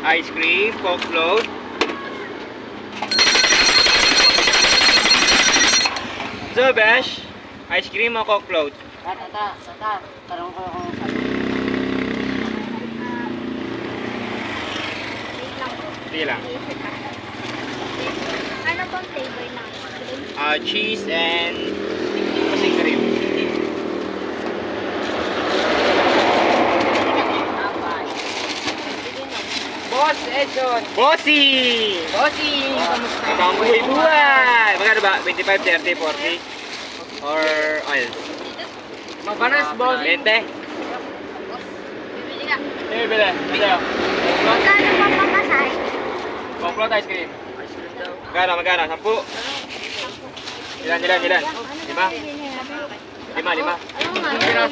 Speaker 1: Ice cream, Coke float. So, Besh, ice cream o Coke float?
Speaker 4: Tata, tarong ko kung saan.
Speaker 1: Wait lang po.
Speaker 2: Sige lang.
Speaker 1: Isip ka. Ano pong flavor ng cream?
Speaker 2: Cheese and kasi cream.
Speaker 3: Boss Edson!
Speaker 2: Bossy!
Speaker 3: Bossing! Kamusta?
Speaker 2: Ang buhay-buhay! Magkano ba? 25, 30, 40? Or oil?
Speaker 3: Mabanas, bossing!
Speaker 2: 20?
Speaker 1: Bibili ka.
Speaker 2: Sige, bili. Sa'yo.
Speaker 1: Magkano pa pamasay?
Speaker 2: Coke float ice cream. Magkano? 10? Ilan? 5? 5? Ilan?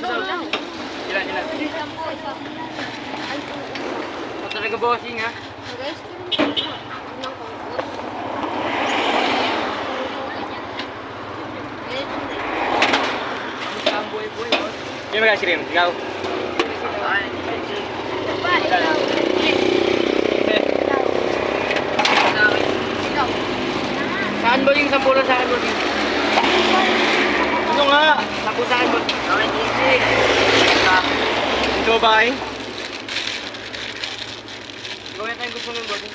Speaker 3: Ito talaga bossing ha? Kamusta ang buhay-buhay, boss?
Speaker 2: Hindi mag-ice cream. Ikaw?
Speaker 3: Sa Saan ba yung 10 lang sa akin, bossing?
Speaker 2: Ano nga?
Speaker 3: 10 sa akin, bossing.
Speaker 2: Akin 15. Ito ba eh?
Speaker 3: Ikaw yata yung gusto nun, bossing.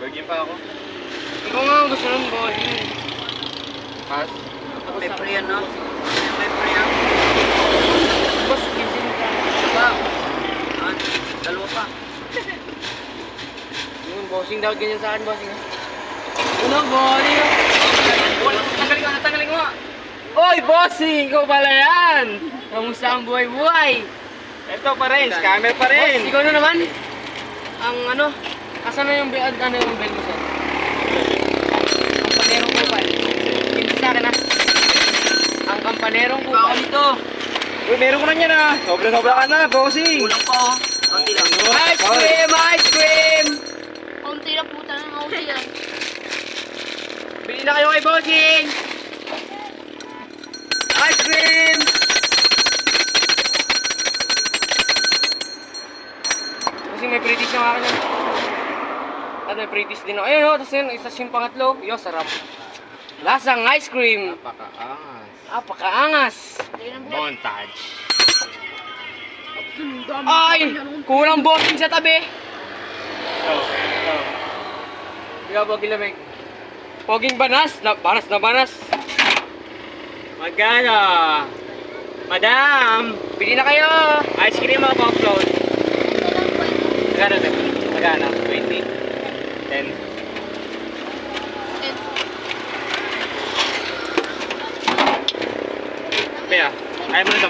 Speaker 2: Virgin pa ako.
Speaker 3: Ikaw nga ang gusto nun, bossing.
Speaker 2: Pass.
Speaker 3: May pre yan, no? May pre yan. Boss, 15 lang sa akin. Ba? Dalawa pa. Yun, bossing daw ganyan sa akin, bossing. Ano, bossing? Tanggalin ko nga. Oy, bossing! Ikaw pala yan! Kamusta ang buhay-buhay?
Speaker 2: Ito pa rin, scammer pa rin.
Speaker 3: Boss, ikaw na naman. Ang ano, asan na yung bell mo, sir? Ang panerong kupal. Hindi sa akin, ha? Ang kampanerong kupal. Ito.
Speaker 2: Uy, meron ko na yan ah. Sobra-sobra ka na, bossing.
Speaker 3: Kulang pa, oh. Kaunti lang.
Speaker 2: Ano?
Speaker 3: Ice cream! Ice cream!
Speaker 4: Kaunti lang puta ng kaunti lang.
Speaker 3: Bili na kayo kay bossing! Ice cream! Bossing, may pretties na akin yan. At may pretties din ako. Ayun, oh. Tapos yun, isa yung pangatlo. Yo, sarap. Lasang ice cream.
Speaker 2: Napakaangas.
Speaker 3: Apakaangas.
Speaker 2: Montage.
Speaker 3: Ay! Kulang bossing sa tabi.
Speaker 2: Ito.
Speaker 3: Ikaw, Poging Lamig. Poging Banas. Banas na banas.
Speaker 2: Magkano? Madam!
Speaker 3: Bili na kayo.
Speaker 2: Ice cream o pop float? Magkano ito? Magkano? 20? 10? Kaya, ayaw mo na 10?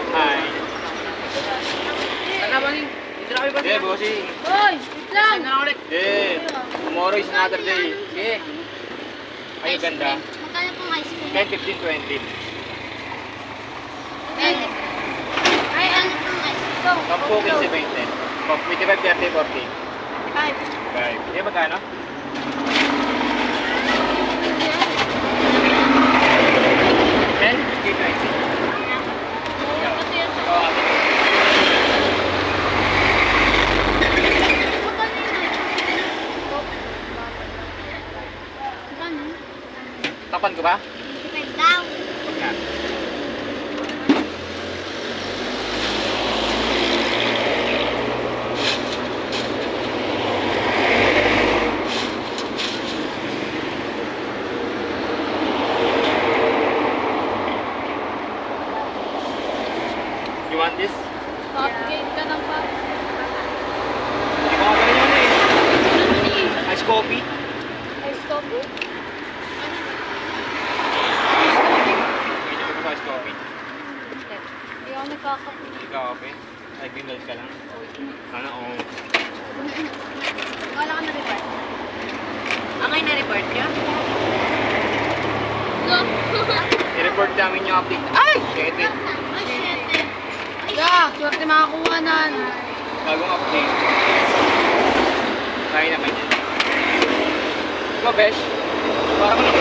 Speaker 2: Hi.
Speaker 3: Sana ba dito na kayo ba?
Speaker 2: Sige, bossing.
Speaker 4: Hoy, wait lang.
Speaker 3: Saan na lang ulit?
Speaker 2: Sige. Tomorrow is another day.
Speaker 3: Sige.
Speaker 2: Ay, ganda.
Speaker 5: Magkano pong ice cream?
Speaker 2: 10, 15, 20.
Speaker 5: Ay, ano pong ice cream?
Speaker 2: Tampo, 15, 20. 25, 30, 40.
Speaker 4: 5.
Speaker 2: 5. Sige, magkano? 10, 15, 20. Oh, ate. Tapan ko ba?
Speaker 5: Depende daw.
Speaker 2: Huwag na. You want this?
Speaker 4: Cupcake ka ng pa.
Speaker 2: Hindi ko nga ganun yun eh. Ice coffee?
Speaker 4: Ice coffee?
Speaker 2: Hindi ko sa ice coffee.
Speaker 4: Hindi ako nagkakape.
Speaker 2: Ikaw, okay? Ay, binulot ka lang. Sana oo.
Speaker 4: Wala ka na-report.
Speaker 3: Angay na-report niya?
Speaker 4: No.
Speaker 2: I-report namin yung update. Ay! Shit eh.
Speaker 5: Ay, shit.
Speaker 4: Yeah, swerte makakuha nan.
Speaker 2: Bagong update. Kaya naman yun. Ikaw, Besh? Parang ano ka?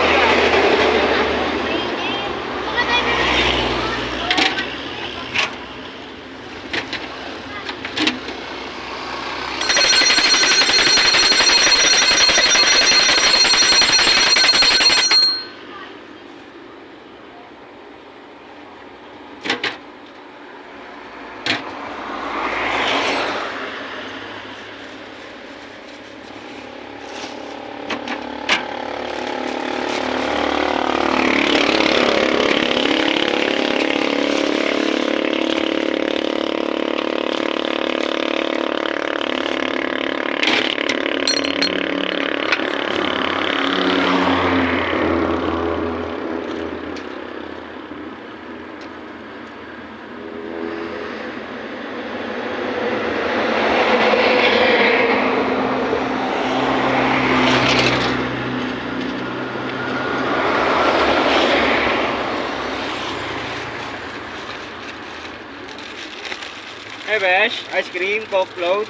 Speaker 2: Hey Besh, ice cream, Coke float.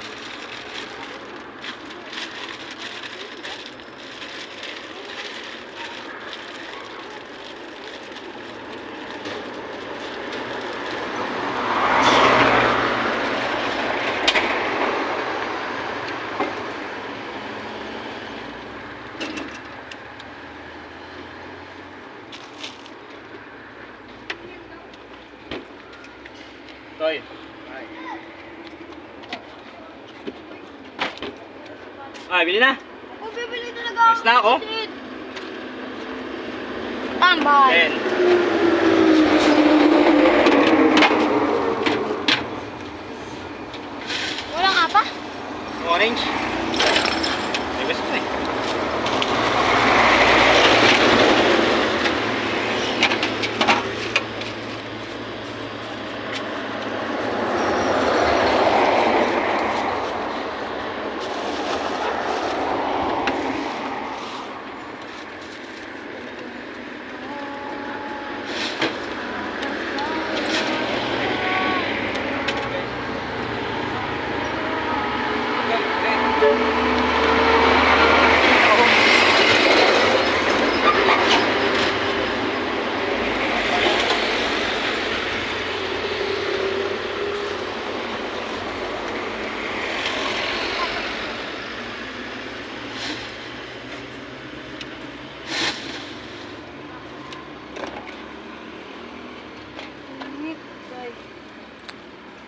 Speaker 2: Toy. Ay, bili na.
Speaker 5: Oh, bibili talaga
Speaker 2: Ayos na ako.
Speaker 4: Tambay.
Speaker 2: 10.
Speaker 5: Wala nga pa?
Speaker 2: Orange. May gusto ko eh.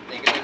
Speaker 2: Thank you.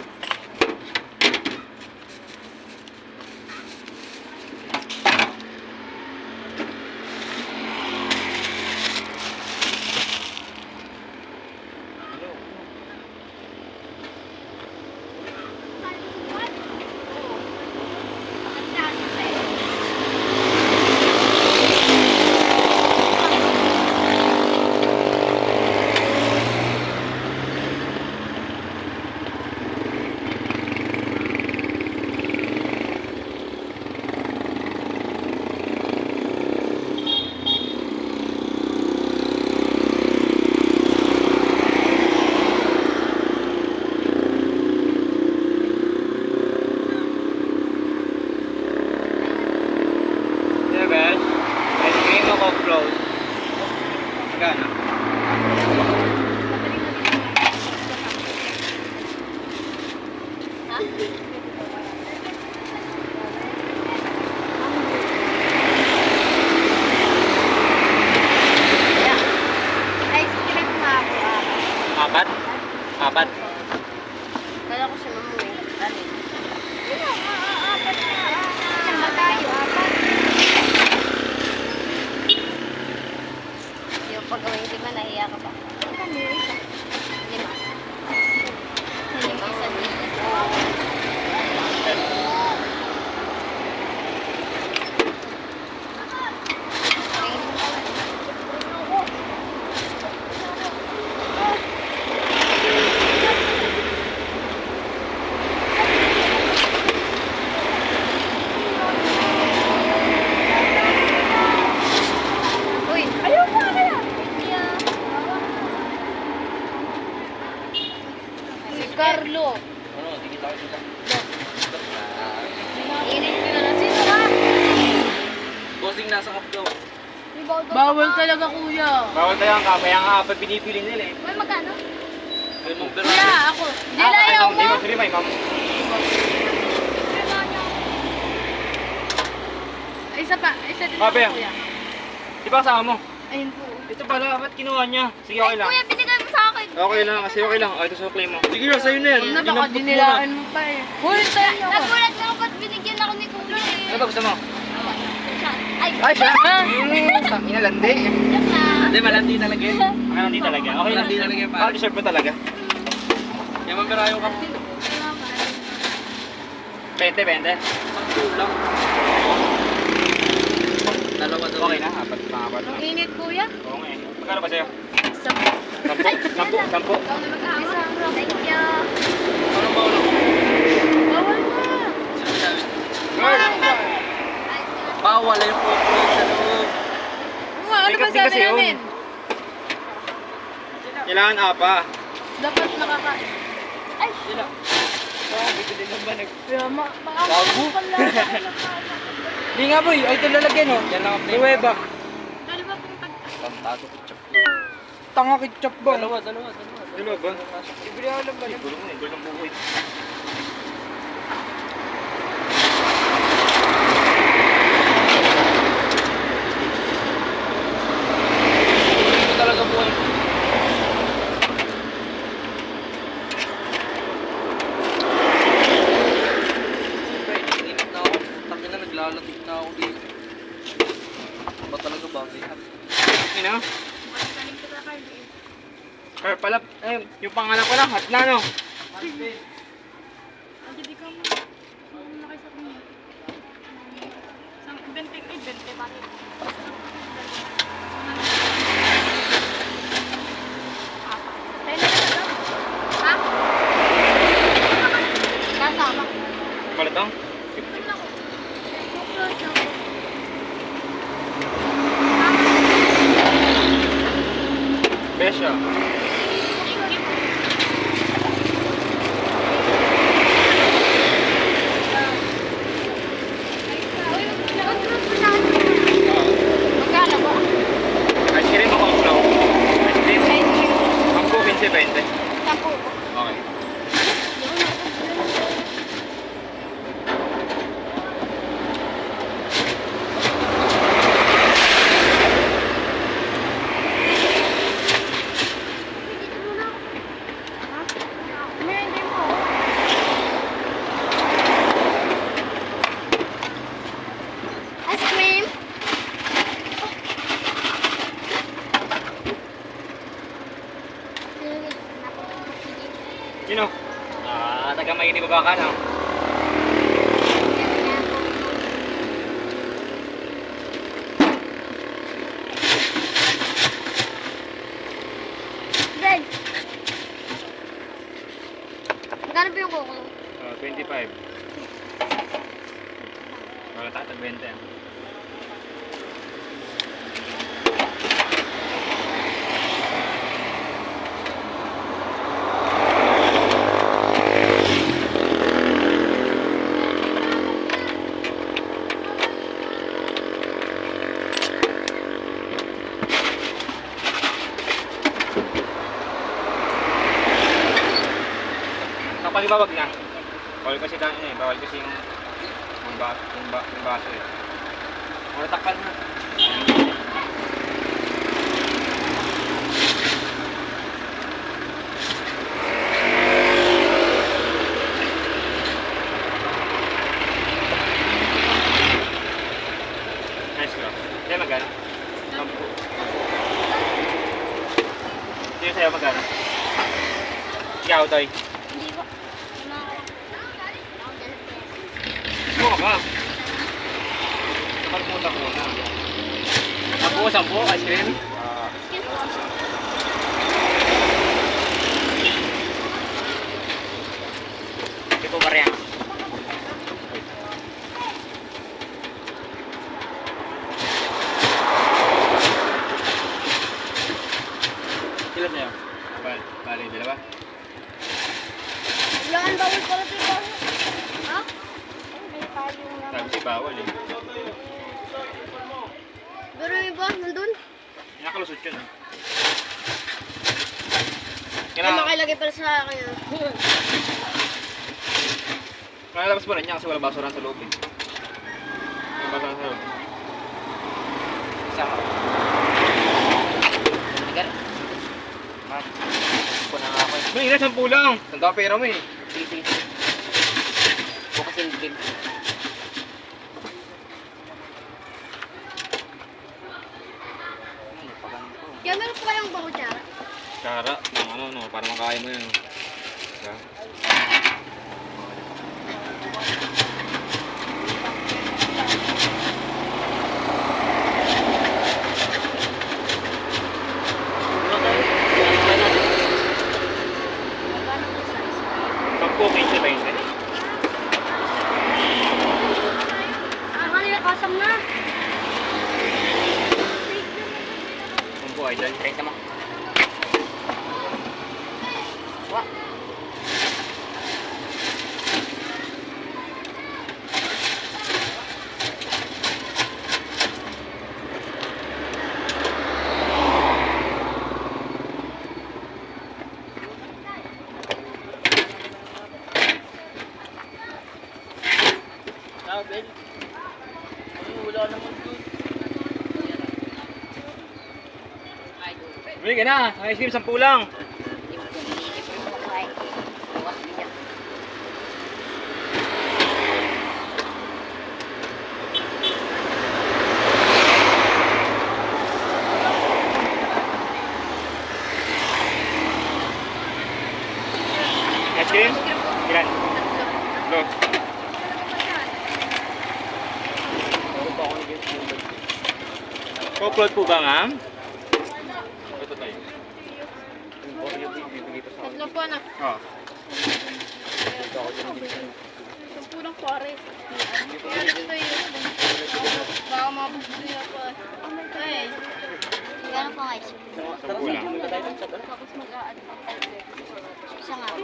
Speaker 2: Level. Ice cream o Coke Float. Magkano?
Speaker 5: Ice cream nga ako.
Speaker 2: Apat? Apat?
Speaker 5: Kala ko siya mamuwi. Ano? Apat na. Saan ba tayo? Apat. Yung pag-gawin, di ba nahiya ka ba? Ano yung isa? 5. Yung isa dito. Uy, ayaw mo kaya.
Speaker 4: Si Carlo.
Speaker 2: Ano? Tingin tayo dito.
Speaker 5: Init ko na lang. Sino ka?
Speaker 2: Bossing nasa cup daw.
Speaker 4: Bawal talaga kuya.
Speaker 2: Bawal tayo ang kamay. Ang apat pinipili nila eh.
Speaker 5: May magkano?
Speaker 2: Ganun pero.
Speaker 4: Kuya, ako. Dilayaw mo.
Speaker 2: Hindi mo, ma'am.
Speaker 4: Isa pa. Isa din
Speaker 2: Pape.
Speaker 4: ako kuya.
Speaker 2: Di ba kasama mo?
Speaker 4: Ayun po.
Speaker 2: Ito pala, ba't kinuha niya? Sige, okay lang.
Speaker 5: Kuya, binigay mo sa akin.
Speaker 2: Okay lang, kasi okay lang. Ito sa claim mo. Sige lang, sa'yo na yan.
Speaker 4: Ano baka dinilaan mo pa eh. Huli tayo niyo ako.
Speaker 5: Nagulat na ako ba't binigyan ako ni Kuya eh.
Speaker 2: Ano ba gusto mo?
Speaker 5: Ay,
Speaker 2: Ay, siya! Tangina, landi.
Speaker 5: joke lang.
Speaker 2: Hindi, malandi talaga yun. Malandi talaga. Okay, landi talaga yun. Parang deserve mo talaga. Yan, mamirayo ka. 20. Lang. Dalawa daw. Okay na, apat na apat na.
Speaker 4: Ang init kuya.
Speaker 2: Oo nga eh. Magkano ba sa'yo?
Speaker 5: 10.
Speaker 2: 10.
Speaker 5: Ikaw na mag-aawak. Thank you.
Speaker 2: Anong bawal?
Speaker 4: Bawal na.
Speaker 2: Bawal yung popcorn sa loob.
Speaker 4: Ano
Speaker 2: May
Speaker 4: ba
Speaker 2: kape
Speaker 4: sabi
Speaker 2: kasi yun.
Speaker 4: namin?
Speaker 2: Kailangan apa.
Speaker 4: Dapat nakakain.
Speaker 5: Ay,
Speaker 2: Sila. Oo, bibili ng banag.
Speaker 4: Kaya
Speaker 2: Bago? Hindi nga boy, ay ito lalagyan oh. Yan lang ang flavor. Nueva.
Speaker 5: dalawa pong tag...
Speaker 2: Pantado ketchup.
Speaker 3: Tanga ketchup ba?
Speaker 2: Dalawa ba?
Speaker 3: Ibili ako ng
Speaker 2: Ay, gulong mo eh, gulong buhay. Ito talaga buhay ko. Or pala, ay, yung pangalan ko lang, hot na no?
Speaker 4: Hindi ka mo. Saan na kayo sa kanya? Isang 20 pa rin.
Speaker 5: Ha? Kasama.
Speaker 2: Pala to? Besya.
Speaker 5: Magkano ba?
Speaker 2: Ice cream ako ang flow. Ice cream. Ang po, 15-20.
Speaker 5: Sampu.
Speaker 2: Okay.
Speaker 5: Hindi mo. Ice cream.
Speaker 2: You know, taga Maini baba ka no?
Speaker 5: Bread. Magkano ba yung coco?
Speaker 2: 25. Wala tayo, tag 20. Kapag ibawag na, bawal kasi daan eh, bawal kasi yung baso eh. Muna takpan na. Nice bro. Kaya magana? 10. Sino sa'yo magana? Ikaw, Toy.
Speaker 5: Hindi ba?
Speaker 2: Buka ka. Pagpunta ko na. 10 ice cream. Ito ba rin? Ilan na yun? Bali, dalawa.
Speaker 5: Yan, bawal pala sa ito. Ha? Hindi tayo naman.
Speaker 2: Sabi si bawal eh.
Speaker 5: Pero yung iba, nandun.
Speaker 2: Nakalusot yun eh.
Speaker 5: Ay, makilagay pala sa akin.
Speaker 2: Nalalabas mo rin niya kasi wala basuran sa loob eh. Wala basuran sa loob. Isama. Tigar. Mat. Ko na nga ako eh. May ilan, 10 lang. Tanda pera mo eh. Sige. Bukasin din.
Speaker 5: Kaya meron po kayong bakutsara.
Speaker 2: Kara, ng ano, no, para makakain mo yun. Diba? Sampo, 15-20.
Speaker 5: Kanina kasam na.
Speaker 2: Sampo ay dyan. 30 mo. Wah.
Speaker 3: Ben. Wala naman doon.
Speaker 2: Bili ka na. Ang ice cream, 10 lang. Off-road po ba, ma'am? Ito tayo.
Speaker 5: Tatlo po na.
Speaker 2: Oh.
Speaker 1: Pulang forest. Ito yun. Baka mabubuli ako. Ay.
Speaker 5: Gano'n po guys?
Speaker 2: 10 lang.
Speaker 1: Tapos mag-a-add pa.
Speaker 5: Isa nga.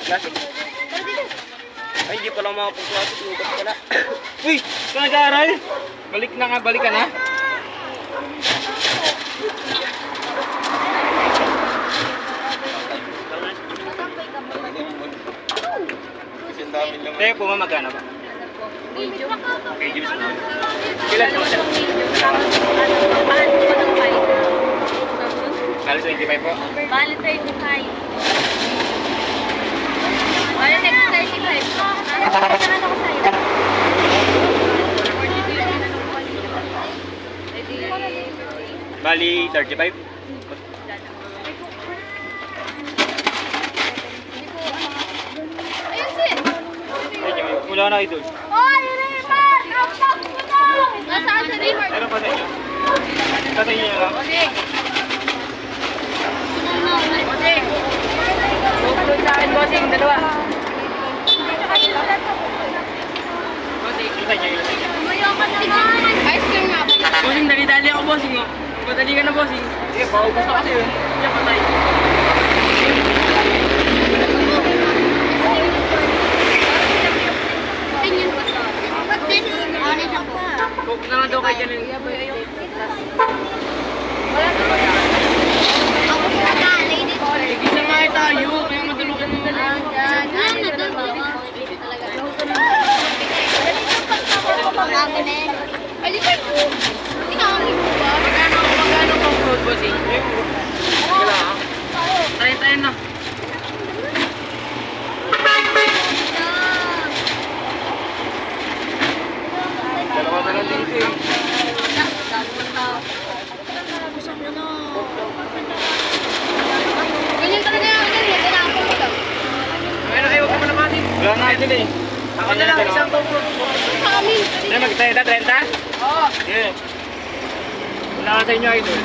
Speaker 2: Classic.
Speaker 5: Pero dito.
Speaker 2: Ay, hindi pala mga pang-classic. Lugat pala. Uy! Ka nag-aaral? Balik na nga, balik ka na. Tayo po, ma'am, magkano ba? Okay, James na. Kailan po siya? Kali 25 po.
Speaker 4: Bali 35. Bali 35.
Speaker 5: Ano ko sa'yo?
Speaker 2: Bali 35.
Speaker 1: Ayun, Sin.
Speaker 2: Ay, James, wala na idol.
Speaker 5: Oy, Raymond! Ang box mo na!
Speaker 1: Nasaan si Raymond?
Speaker 2: Meron pa sa inyo? Sa inyo na lang.
Speaker 3: Bossing! Upload sa akin, bossing. Dalawa. Bossing.
Speaker 2: Sa inyo, sa inyo.
Speaker 5: Tumayo ka naman!
Speaker 1: Ice cream nga ba?
Speaker 3: Bossing, dali-dali ako, bossing. Oh. Madali ka na, bossing.
Speaker 2: Sige, paubos na kasi yun.
Speaker 3: Hindi patay.
Speaker 5: Opinion ba to? Ano siya po?
Speaker 3: Coke na nga daw kayo dyan.
Speaker 5: Ako sa ka, ladies first.
Speaker 3: Isa nga tayo, kaya matulugan mo na lang.
Speaker 5: Ano na doon?
Speaker 1: Ay, di ba? Hindi nga kami po ba?
Speaker 3: Magkano pang road, bossing? Wala ah. Tayo na.
Speaker 2: Dalawa na lang dito eh.
Speaker 1: Ganyan talaga yung ano, kailangan ko mo lang.
Speaker 3: Ngayon, ayaw ka mo na, bossing.
Speaker 2: Wala na idol eh.
Speaker 3: Ako na lang, isang pang road.
Speaker 1: Sa amin.
Speaker 2: Ano, mag-30? 30?
Speaker 3: Oo.
Speaker 2: Sige. Wala ka sa inyo idol.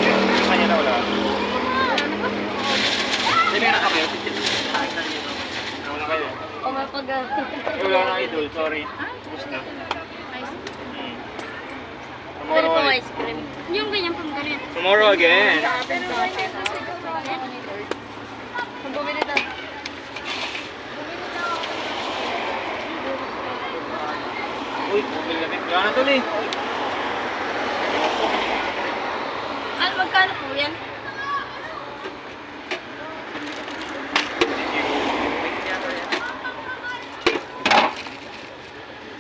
Speaker 2: Sa kanya na wala. Hindi na nakakit. Wala na kayo.
Speaker 5: O mapag...
Speaker 2: Eh, wala na idol, sorry. Gusto.
Speaker 5: Puro
Speaker 2: Tomorrow
Speaker 5: po
Speaker 2: ulit.
Speaker 5: ice cream. Yung ganyan pang ganyan.
Speaker 2: Tomorrow again.
Speaker 1: Kung bumili na.
Speaker 2: Uy, bumili kami. Wala na tuloy.
Speaker 5: Ano, magkano po yan?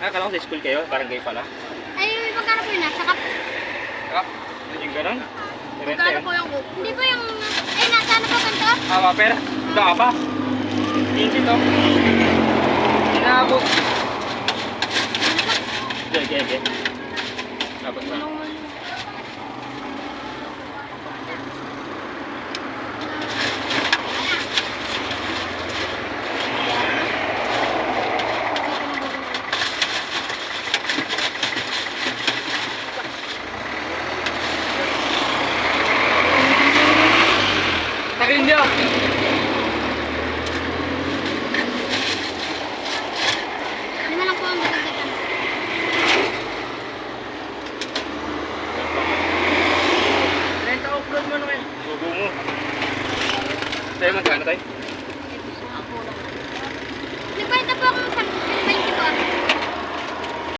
Speaker 2: Kala ko sa school kayo, parang kayo pala.
Speaker 5: Ay, magkano po yun? Nasa kap...
Speaker 2: Hindi yung ganun.
Speaker 5: Magkano po yung coke? Hindi ba yung... Ay, nasa ano pa ganito?
Speaker 2: Pero, wala ka pa. 15 to. Inaabot. Okay. Dapat na.
Speaker 3: Takin niyo.
Speaker 5: Lima lang po ang dagdagan.
Speaker 3: Renta upload mo naman.
Speaker 2: Sugo mo. Sa'yo magkano tayo?
Speaker 5: Nagbayad na po ako ng